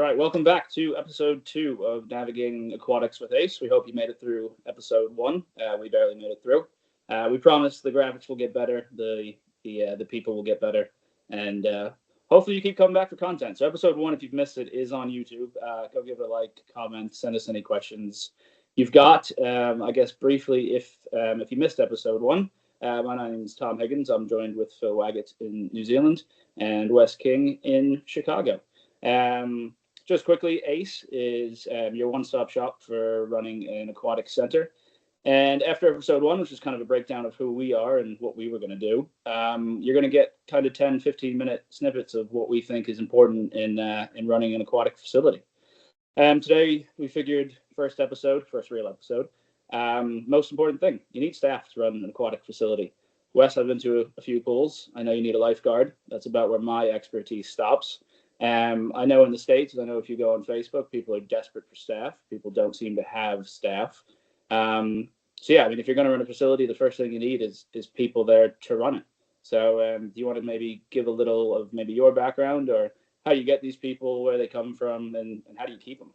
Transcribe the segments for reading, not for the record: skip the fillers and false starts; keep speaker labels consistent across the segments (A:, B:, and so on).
A: right, welcome back to episode 2 of Navigating Aquatics with Ace. We hope you made it through episode 1. We barely made it through. We promise the graphics will get better, the people will get better, and hopefully you keep coming back for content. So episode 1, if you've missed it, is on YouTube. Go give it a like, comment, send us any questions you've got. I guess briefly, if you missed episode 1, my name is Tom Higgins. I'm joined with Phil Waggett in New Zealand and Wes King in Chicago. Just quickly, Ace is your one-stop shop for running an aquatic center. And after episode 1, which is kind of a breakdown of who we are and what we were going to do, you're going to get kind of 10, 15-minute snippets of what we think is important in running an aquatic facility. Today, we figured first real episode, most important thing, you need staff to run an aquatic facility. Wes, I've been to a few pools. I know you need a lifeguard. That's about where my expertise stops. I know in the States, and I know if you go on Facebook, people are desperate for staff. People don't seem to have staff. So yeah, I mean, if you're going to run a facility, the first thing you need is people there to run it. So do you want to maybe give a little of maybe your background or how you get these people, where they come from, and how do you keep them?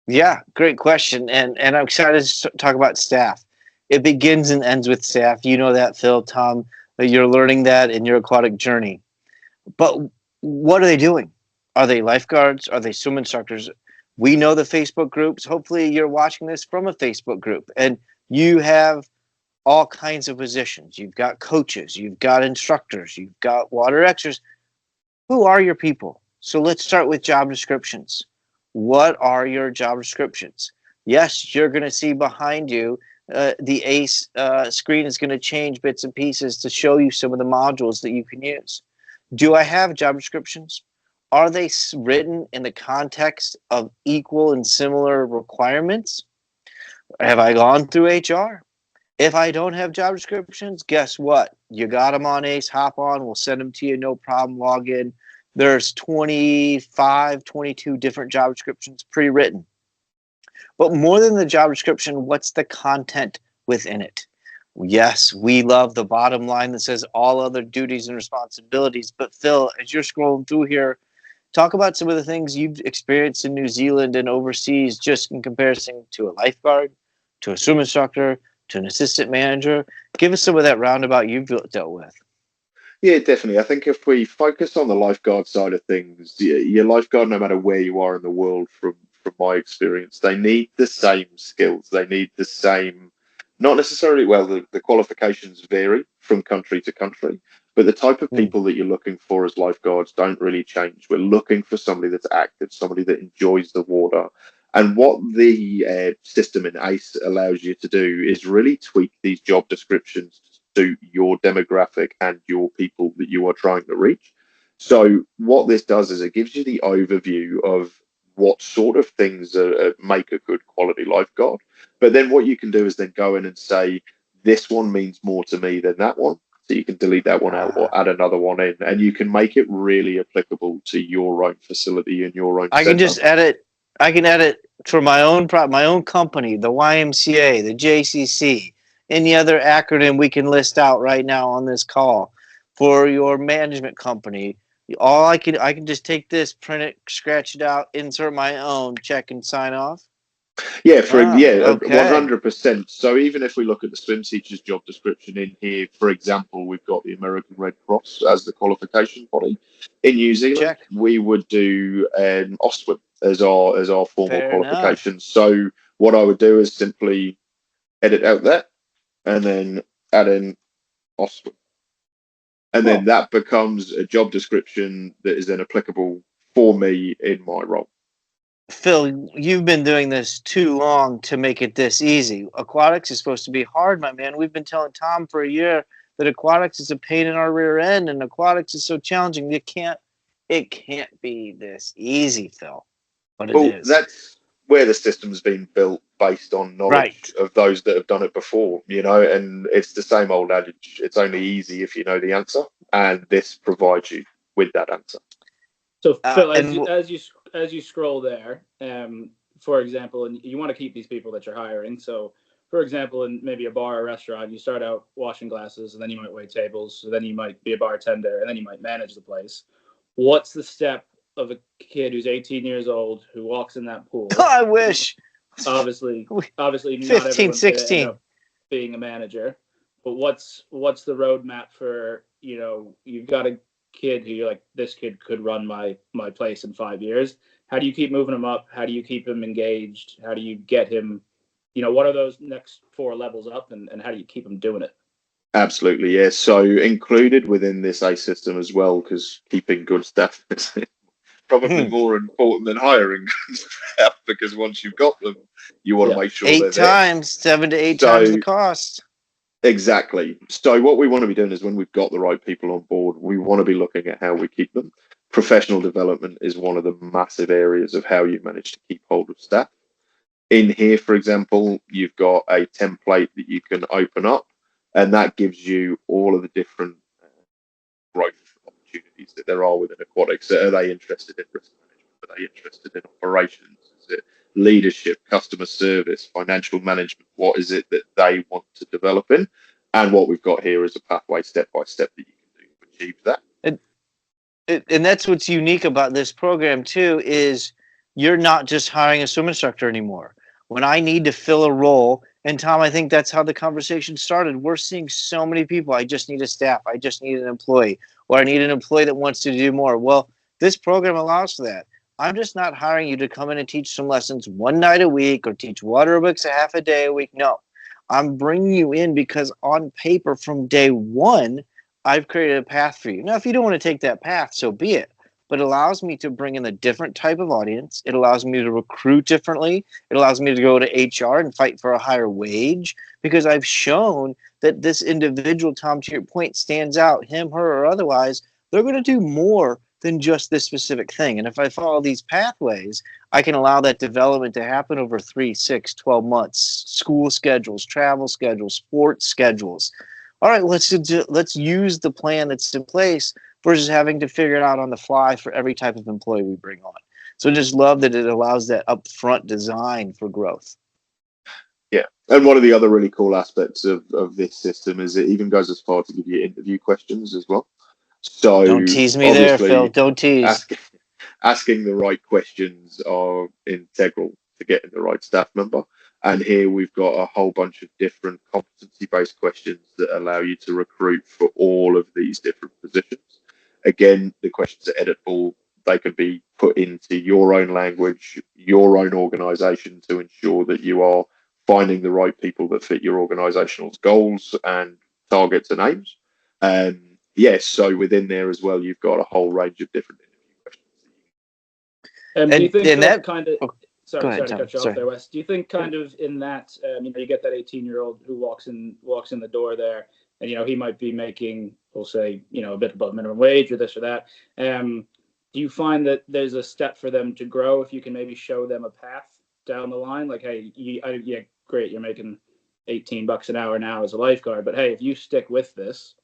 B: Yeah, great question. And I'm excited to talk about staff. It begins and ends with staff. You know that, Phil, Tom, that you're learning that in your aquatic journey. But what are they doing? Are they lifeguards? Are they swim instructors? We know the Facebook groups. Hopefully you're watching this from a Facebook group and you have all kinds of positions. You've got coaches, you've got instructors, you've got water extras. Who are your people? So let's start with job descriptions. What are your job descriptions? Yes, you're going to see behind you the ACE screen is going to change bits and pieces to show you some of the modules that you can use. Do I have job descriptions? Are they written in the context of equal and similar requirements? Have I gone through HR? If I don't have job descriptions, guess what? You got them on ACE, hop on, we'll send them to you, no problem, log in. There's 25, 22 different job descriptions pre-written. But more than the job description, what's the content within it? Yes, we love the bottom line that says all other duties and responsibilities. But Phil, as you're scrolling through here, talk about some of the things you've experienced in New Zealand and overseas, just in comparison to a lifeguard, to a swim instructor, to an assistant manager. Give us some of that roundabout you've dealt with.
C: Yeah, definitely. I think if we focus on the lifeguard side of things, your lifeguard, no matter where you are in the world, from my experience, they need the same skills. They need the same, not necessarily, well, the qualifications vary from country to country, but the type of people that you're looking for as lifeguards don't really change. We're looking for somebody that's active, somebody that enjoys the water. And what the system in ACE allows you to do is really tweak these job descriptions to suit your demographic and your people that you are trying to reach. So what this does is it gives you the overview of what sort of things make a good quality lifeguard. But then what you can do is then go in and say, this one means more to me than that one. So you can delete that one out or add another one in, and you can make it really applicable to your own facility and your own.
B: I can just edit. I can edit for my own company, the YMCA, the JCC, any other acronym we can list out right now on this call for your management company. I can just take this, print it, scratch it out, insert my own, check and sign off.
C: Yeah, 100%. So even if we look at the swim teacher's job description in here, for example, we've got the American Red Cross as the qualification body. In New Zealand, we would do OSWIM as our formal qualification. Enough. So what I would do is simply edit out that and then add in OSWIM. And then that becomes a job description that is then applicable for me in my role.
B: Phil, you've been doing this too long to make it this easy. Aquatics is supposed to be hard, my man. We've been telling Tom for a year that aquatics is a pain in our rear end and aquatics is so challenging. It can't be this easy, Phil. But it is.
C: That's where the system's been built based on knowledge of those that have done it before, and it's the same old adage. It's only easy if you know the answer, and this provides you with that answer.
A: So Phil, as you scroll there, for example, and you want to keep these people that you're hiring. So, for example, in maybe a bar or restaurant, you start out washing glasses, and then you might wait tables, so then you might be a bartender, and then you might manage the place. What's the step of a kid who's 18 years old who walks in that pool.
B: I wish.
A: Obviously, not
B: 15,
A: everyone's going to end
B: 16.
A: up being a manager. But what's the roadmap for, you've got a kid who you're like, this kid could run my place in 5 years. How do you keep moving him up? How do you keep him engaged? How do you get him, what are those next 4 levels up, and how do you keep him doing it?
C: Absolutely, yes. So included within this ACE system as well, because keeping good staff is probably more important than hiring good staff, because once you've got them, you want to make sure they're there.
B: 7 to 8 times the cost.
C: Exactly. So what we want to be doing is, when we've got the right people on board, we want to be looking at how we keep them. Professional development is one of the massive areas of how you manage to keep hold of staff. In here, for example, you've got a template that you can open up, and that gives you all of the different growth opportunities that there are within aquatics. Are they interested in risk management? Are they interested in operations? Is it leadership, customer service, financial management? What is it that they want to develop in? And what we've got here is a pathway step by step that you can do to achieve that.
B: And that's what's unique about this program too, is you're not just hiring a swim instructor anymore. When I need to fill a role, and Tom, I think that's how the conversation started. We're seeing so many people. I just need a staff. I just need an employee, or I need an employee that wants to do more. Well, this program allows for that. I'm just not hiring you to come in and teach some lessons one night a week or teach water aerobics a half a day a week. No, I'm bringing you in because on paper from day one, I've created a path for you. Now, if you don't want to take that path, so be it. But it allows me to bring in a different type of audience. It allows me to recruit differently. It allows me to go to HR and fight for a higher wage, because I've shown that this individual, Tom, to your point, stands out, him, her, or otherwise. They're going to do more than just this specific thing. And if I follow these pathways, I can allow that development to happen over 3, 6, 12 months, school schedules, travel schedules, sports schedules. All right, let's use the plan that's in place versus having to figure it out on the fly for every type of employee we bring on. So just love that it allows that upfront design for growth.
C: Yeah. And one of the other really cool aspects of this system is it even goes as far to give you interview questions as well. So
B: don't tease me there, Phil. Don't tease.
C: Asking the right questions are integral to getting the right staff member. And here we've got a whole bunch of different competency-based questions that allow you to recruit for all of these different positions. Again, the questions are editable. They can be put into your own language, your own organization, to ensure that you are finding the right people that fit your organizational goals and targets and aims. Yes, so within there as well, you've got a whole range of different interview questions.
A: Do you think that kind of...
B: Oh,
A: sorry to cut you off there, Wes. Do you think kind of in that, you get that 18-year-old who walks in the door there, and he might be making, we'll say, a bit above minimum wage or this or that. Do you find that there's a step for them to grow if you can maybe show them a path down the line? Like, hey, yeah, great, you're making $18 an hour now as a lifeguard, but hey, if you stick with this,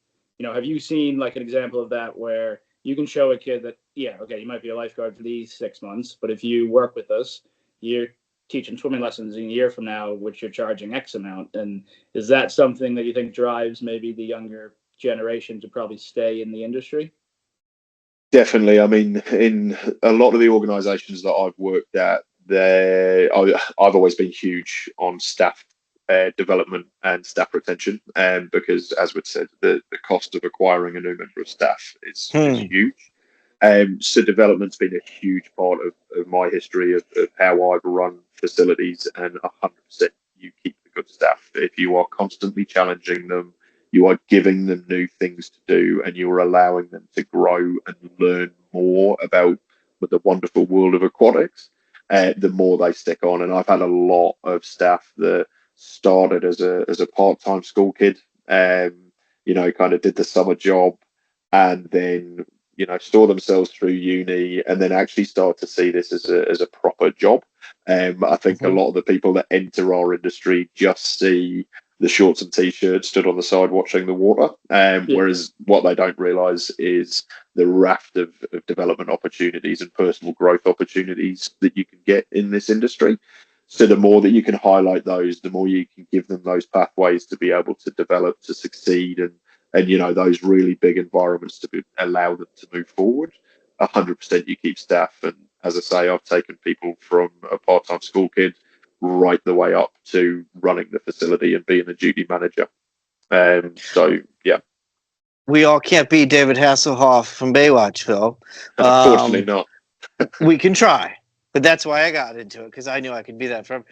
A: have you seen like an example of that where you can show a kid that, yeah, okay, you might be a lifeguard for these 6 months, but if you work with us, you're teaching swimming lessons in a year from now, which you're charging X amount. And is that something that you think drives maybe the younger generation to probably stay in the industry?
C: Definitely. I mean, in a lot of the organizations that I've worked at, I've always been huge on staff development and staff retention, because, as we said, the cost of acquiring a new member of staff is huge. So development's been a huge part of my history of how I've run facilities, and 100% you keep the good staff. If you are constantly challenging them, you are giving them new things to do, and you're allowing them to grow and learn more about the wonderful world of aquatics, the more they stick on. And I've had a lot of staff that started as a part-time school kid, kind of did the summer job, and then store themselves through uni, and then actually start to see this as a proper job. I think a lot of the people that enter our industry just see the shorts and t-shirts stood on the side watching the water, whereas what they don't realize is the raft of development opportunities and personal growth opportunities that you can get in this industry. So the more that you can highlight those, the more you can give them those pathways to be able to develop, to succeed, and those really big environments to allow them to move forward. 100% you keep staff. And as I say, I've taken people from a part-time school kid right the way up to running the facility and being a duty manager. So yeah,
B: We all can't be David Hasselhoff from Baywatch, Phil.
C: unfortunately not.
B: We can try, but that's why I got into it, because I knew I could be that forever.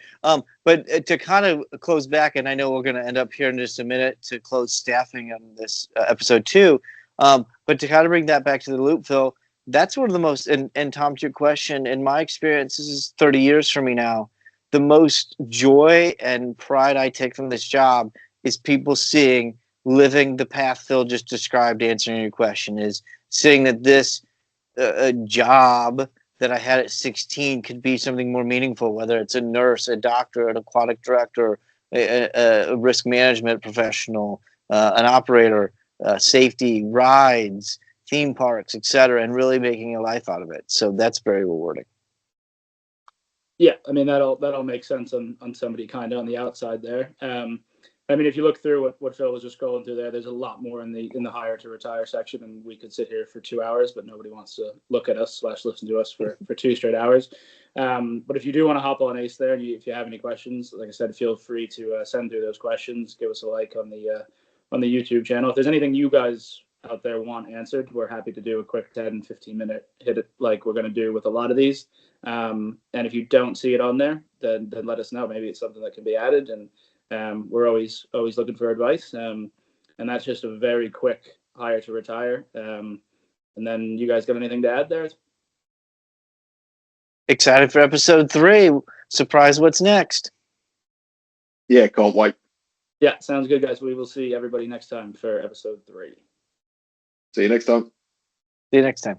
B: But to kind of close back, and I know we're going to end up here in just a minute to close staffing on this episode 2. But to kind of bring that back to the loop, Phil, that's one of the most, and Tom, to your question, in my experience, this is 30 years for me now, the most joy and pride I take from this job is people seeing, living the path Phil just described, answering your question, is seeing that this job that I had at 16 could be something more meaningful, whether it's a nurse, a doctor, an aquatic director, a risk management professional, an operator, safety, rides, theme parks, etc., and really making a life out of it. So that's very rewarding.
A: Yeah, I mean that'll make sense on somebody kind of on the outside there. I mean, if you look through what Phil was just going through there, there's a lot more in the hire to retire section, and we could sit here for 2 hours, but nobody wants to look at us / listen to us for 2 straight hours. But if you do want to hop on Ace there, and if you have any questions, like I said, feel free to send through those questions. Give us a like on the YouTube channel. If there's anything you guys out there want answered, we're happy to do a quick 10-15 minute hit it like we're going to do with a lot of these. And if you don't see it on there, then let us know. Maybe it's something that can be added, and we're always looking for advice. And that's just a very quick hire to retire. And then you guys got anything to add there?
B: Excited for episode 3. Surprise, what's next?
C: Yeah, can't wait.
A: Yeah, sounds good, guys. We will see everybody next time for episode 3.
C: See you next time.
B: See you next time.